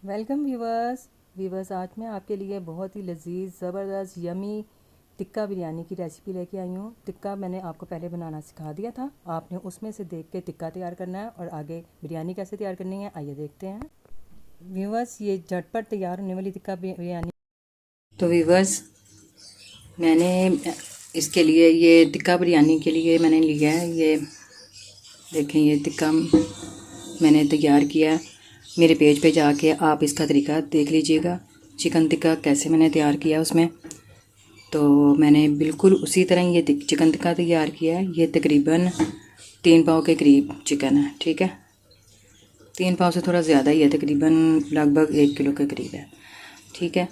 Welcome viewers आज मैं आपके लिए बहुत ही लजीज ज़बरदस्त यमी टिक्का बिरयानी की रेसिपी लेके आई हूँ। टिक्का मैंने आपको पहले बनाना सिखा दिया था, आपने उसमें से देख के टिक्का तैयार करना है और आगे बिरयानी कैसे तैयार करनी है आइए देखते हैं। व्यूवर्स ये झटपट तैयार होने वाली टिक्का बिरयानी। तो व्यूवर्स मैंने इसके लिए ये टिक्का बिरयानी के लिए मैंने लिया है, ये देखें ये टिक्का मैंने तैयार किया। मेरे पेज पे जाके आप इसका तरीका देख लीजिएगा, चिकन टिक्का कैसे मैंने तैयार किया उसमें। तो मैंने बिल्कुल उसी तरह ये चिकन टिक्का तैयार किया है। ये तकरीबन 3 पाव के करीब चिकन है, ठीक है। 3 पाव से थोड़ा ज़्यादा ही है, तकरीबन लगभग 1 किलो के करीब है, ठीक है।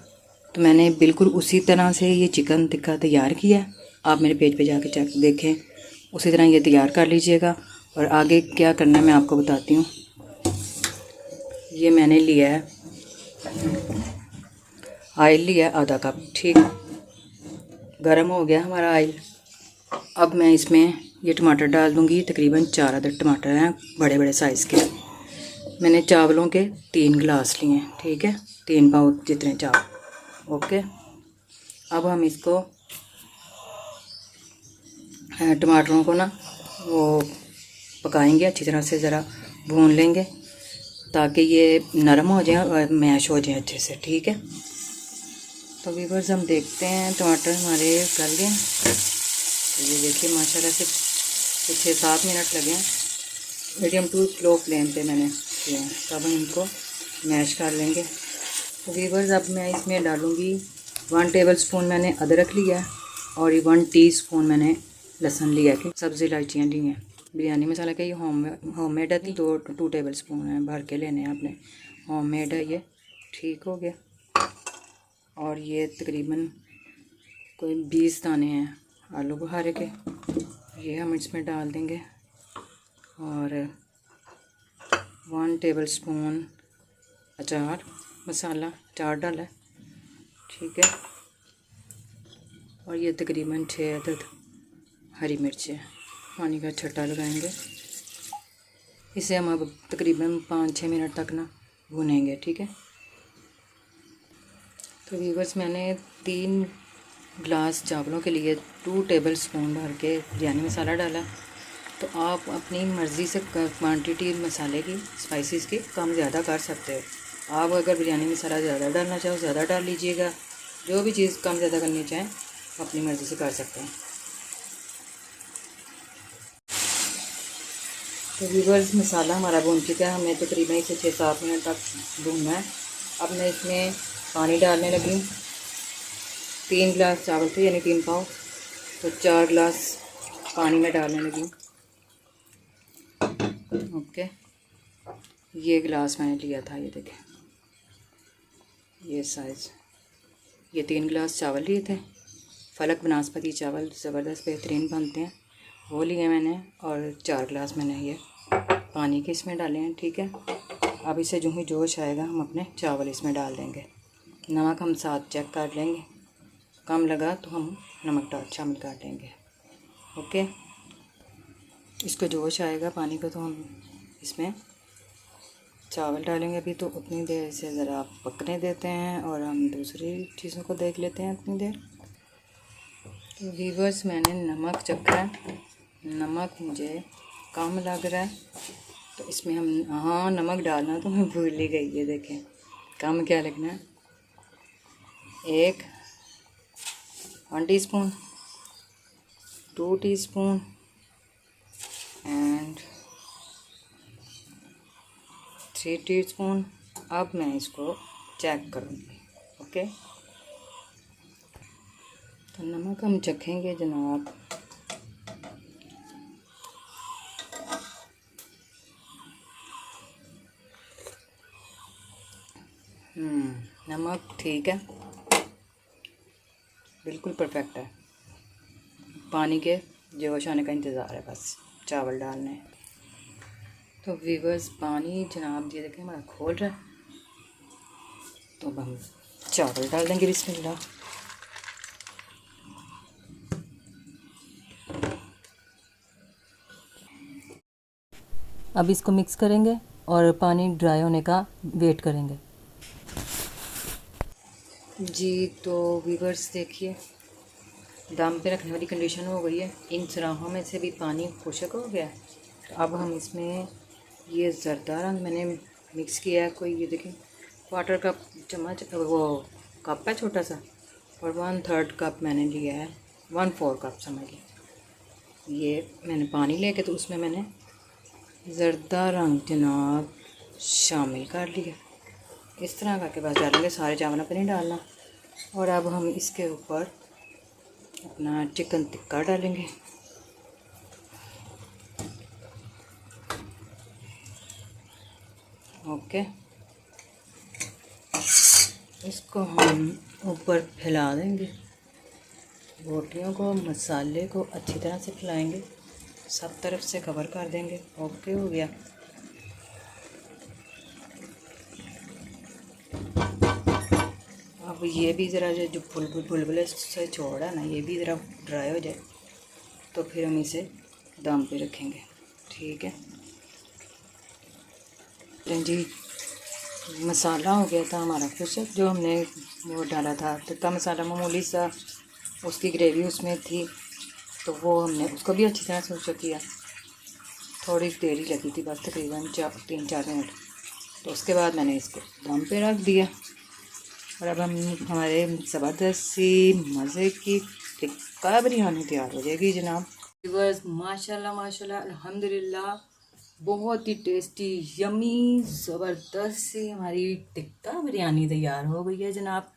तो मैंने बिल्कुल उसी तरह से ये चिकन टिक्का तैयार किया है। आप मेरे पेज पे जाके चेक देखें, उसी तरह ये तैयार कर लीजिएगा। और आगे क्या करना है मैं आपको बताती हूँ। ये मैंने लिया है ऑयल, लिया है आधा कप, ठीक। गरम हो गया हमारा ऑयल। अब मैं इसमें ये टमाटर डाल दूँगी, तकरीबन 4 अदर टमाटर हैं बड़े बड़े साइज़ के। मैंने चावलों के 3 गिलास लिए हैं, ठीक है, 3 पाव जितने चावल, ओके। अब हम इसको टमाटरों को ना वो पकाएंगे अच्छी तरह से, ज़रा भून लेंगे ताकि ये नरम हो जाए और मैश हो जाए अच्छे से, ठीक है। तो व्यूअर्स हम देखते हैं टमाटर हमारे गल गए। तो ये देखिए माशाल्लाह से 6-7 मिनट लगे हैं, मीडियम टू स्लो फ्लेम पे मैंने किए हैं। तो अब हम इनको मैश कर लेंगे। तो व्यूअर्स अब मैं इसमें डालूँगी 1 टेबल स्पून मैंने अदरक लिया और 1 टीस्पून मैंने लहसुन लिया कि सब्ज़ी इलायचियाँ ली हैं। बिरयानी मसाला का ये होममेड है, 2 टेबल स्पून है, भर के लेने हैं आपने, होममेड है ये, ठीक हो गया। और ये तकरीबन कोई 20 दाने हैं आलू बुखारे के, ये हम इसमें डाल देंगे। और 1 टेबल स्पून अचार मसाला, अचार डाला है, ठीक है। और ये तकरीबन 6 अदद हरी मिर्चें, पानी का छट्टा लगाएंगे। इसे हम अब तकरीबन 5-6 मिनट तक ना भूनेंगे, ठीक है। तो व्यूअर्स मैंने 3 गिलास चावलों के लिए 2 टेबल स्पून भर के बिरयानी मसाला डाला। तो आप अपनी मर्ज़ी से क्वांटिटी मसाले की, स्पाइसेस की कम ज़्यादा कर सकते हो। आप अगर बिरयानी मसाला ज़्यादा डालना चाहो ज़्यादा डाल लीजिएगा, जो भी चीज़ कम ज़्यादा करनी चाहें अपनी मर्ज़ी से कर सकते हैं। तो व्यूअर्स मसाला हमारा भून चुका है, हमें तकरीबन इसे 6-7 मिनट तक भूनना है। अब मैं इसमें पानी डालने लगी हूँ। 3 गिलास चावल थे यानी 3 पाव, तो 4 गिलास पानी में डालने लगी हूँ, ओके। ये गिलास मैंने लिया था, ये देखें ये साइज़, ये 3 गिलास चावल लिए थे। फलक बनास्पति चावल ज़बरदस्त बेहतरीन बनते हैं, वो लिए मैंने। और 4 गिलास मैंने ये पानी के इसमें डाले हैं, ठीक है। अब इसे जो ही जोश आएगा हम अपने चावल इसमें डाल देंगे। नमक हम साथ चेक कर लेंगे, कम लगा तो हम नमक शामिल कर देंगे, ओके। इसको जोश आएगा पानी को तो हम इसमें चावल डालेंगे। अभी तो उतनी देर से ज़रा पकने देते हैं और हम दूसरी चीज़ों को देख लेते हैं उतनी देर। तो व्यूअर्स मैंने नमक चखा है, नमक मुझे कम लग रहा है, तो इसमें हम, हाँ नमक डालना तो मैं भूल ही गई, ये देखें कम क्या लगना है। 1 टीस्पून, 2 टीस्पून एंड 3 टीस्पून। अब मैं इसको चेक करूँगी, ओके। तो नमक हम चखेंगे जनाब। नमक ठीक है, बिल्कुल परफेक्ट है। पानी के जोश आने का इंतज़ार है, बस चावल डालने हैं। तो व्यूअर्स पानी जनाब ये देखें हमारा खोल रहा है, तो अब हम चावल डाल देंगे, बिस्मिल्लाह। अब इसको मिक्स करेंगे और पानी ड्राई होने का वेट करेंगे। जी तो व्यूअर्स देखिए, दम पे रखने वाली कंडीशन हो गई है। इन सुराखों में से भी पानी खुश्क हो गया। तो अब हम इसमें ये ज़रदा रंग मैंने मिक्स किया है, कोई ये देखें क्वार्टर कप चम्मच वो कप है छोटा सा, और 1/3 कप मैंने लिया है, 1/4 कप समझ लें। ये मैंने पानी लेके तो उसमें मैंने ज़रदा रंग जनाब शामिल कर लिया। इस तरह करके बस डालेंगे, सारे चावलों पर नहीं डालना। और अब हम इसके ऊपर अपना चिकन टिक्का डालेंगे। ओके, इसको हम ऊपर फैला देंगे, रोटियों को मसाले को अच्छी तरह से फैलाएंगे, सब तरफ से कवर कर देंगे। ओके हो गया। अब ये भी ज़रा जो बुलबुले से छोड़ा है ना, ये भी ज़रा ड्राई हो जाए तो फिर हम इसे दम पे रखेंगे। ठीक है जी। मसाला हो गया था हमारा खुश्क, जो हमने वो डाला था टिक्का मसाला मामूली सा, उसकी ग्रेवी उसमें थी, तो वो हमने उसको भी अच्छी तरह से खुश्क किया। थोड़ी देर ही लगी थी बस, तकरीबन 3-4 मिनट। तो उसके बाद मैंने इसको दम पे रख दिया। और अब हम हमारे ज़बरदस्त सी मज़े की टिक्का बिरयानी तैयार हो जाएगी जनाब। बस माशाल्लाह माशाल्लाह अल्हम्दुलिल्लाह, बहुत ही टेस्टी यमी ज़बरदस्त सी हमारी टिक्का बिरयानी तैयार हो गई है जनाब।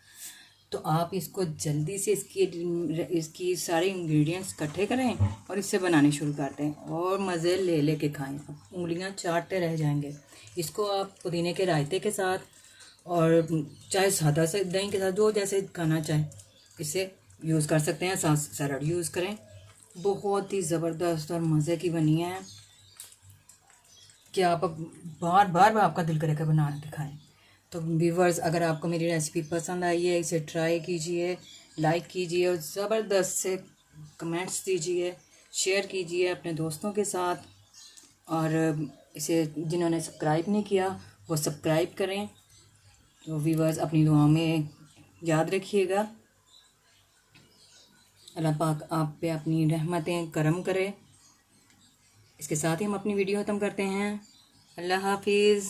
तो आप इसको जल्दी से इसकी सारे इंग्रेडिएंट्स इकट्ठे करें और इससे बनाने शुरू कर दें और मज़े ले ले के खाएँ। उंगलियां चाटते रह जाएंगे। इसको आप पुदीने के रायते के साथ और चाहे सादा से दही के साथ, जो जैसे खाना चाहें इसे यूज़ कर सकते हैं। साथ सलाद यूज़ करें। बहुत ही ज़बरदस्त और मज़े की बनी है कि आप बार बार आपका दिल करेगा बना के खाएं। तो व्यूवर्स, अगर आपको मेरी रेसिपी पसंद आई है, इसे ट्राई कीजिए, लाइक कीजिए और ज़बरदस्त से कमेंट्स दीजिए, शेयर कीजिए अपने दोस्तों के साथ। और इसे जिन्होंने सब्सक्राइब नहीं किया वो सब्सक्राइब करें। तो व्यूवर्स, अपनी दुआओं में याद रखिएगा। अल्लाह पाक आप पे अपनी रहमतें करम करे। इसके साथ ही हम अपनी वीडियो ख़त्म करते हैं। अल्लाह हाफिज़।